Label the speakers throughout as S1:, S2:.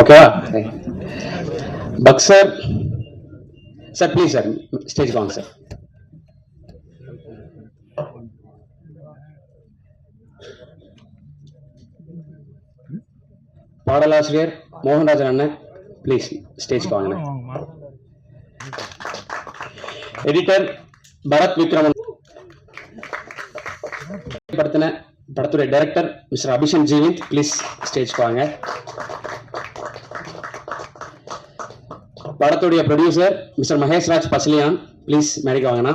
S1: ஓகேவா? பக் sir, sir please sir stage வாங்க சார். பாடலாசிரியர் மோகன்ராஜன் அண்ணன் ப்ளீஸ் ஸ்டேஜ் வாங்க. எடிட்டர் பரத் விக்ரமன், படத்தின படத்துடைய director mister Abishan Jeevinth please stage வாங்க. படத்துடைய producer mister Maheshraj Basilian please மேடைக்கு வாங்கண்ணா.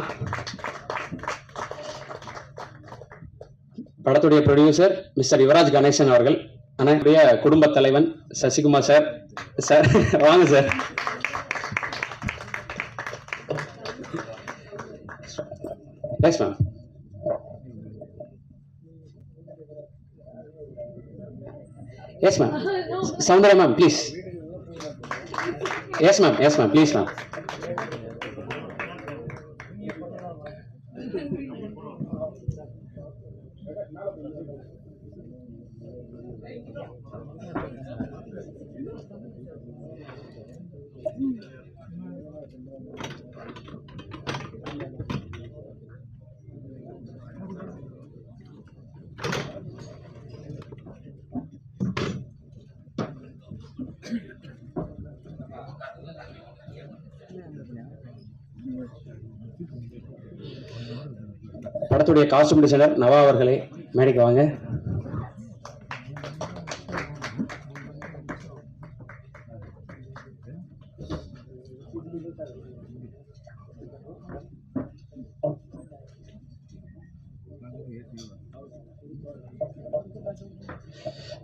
S1: படத்துடைய ப்ரொடியூசர் மிஸ்டர் யுவராஜ் கணேசன் அவர்கள், அண்ணனுடைய குடும்ப தலைவன் சசிகுமார் சார். சார் வாங்க sir. Yes ma'am. Yes ma'am. Soundarya ma'am please. Yes ma'am, yes ma'am, please ma'am. படத்துடைய காஸ்டியூம் டிசைனர் நவா அவர்களே மேடைக்கு வாங்க.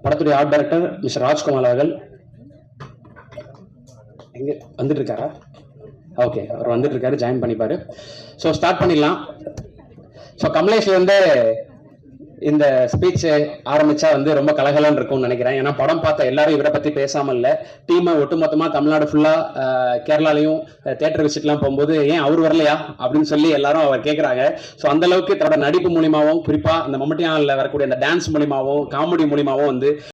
S1: படத்துடைய ஆர்ட் டைரக்டர் மிஸ்டர் ராஜ்குமார் அவர்கள் எங்க வந்துட்டு இருக்காரா? ஓகே, அவர் வந்துட்டு இருக்காரு, ஜாயின் பண்ணிப்பாரு. ஸோ ஸ்டார்ட் பண்ணிடலாம். ஸோ கமலேஷ் வந்து இந்த ஸ்பீச் ஆரம்பிச்சா வந்து ரொம்ப கலகலன்னு இருக்கும்னு நினைக்கிறேன். ஏன்னா படம் பார்த்த எல்லாரும் இவரை பத்தி பேசாம இல்லை. டீமை ஒட்டுமொத்தமா தமிழ்நாடு ஃபுல்லா கேரளாலையும் தேட்டர் விசிட்லாம் போகும்போது ஏன் அவர் வரலையா அப்படின்னு சொல்லி எல்லாரும் அவர் கேட்குறாங்க. ஸோ அந்த அளவுக்கு தன்னோட நடிப்பு மூலியமாவும், குறிப்பா இந்த மம்முட்டியானில் வரக்கூடிய அந்த டான்ஸ் மூலியமாவும், காமெடி மூலியமாவும் வந்து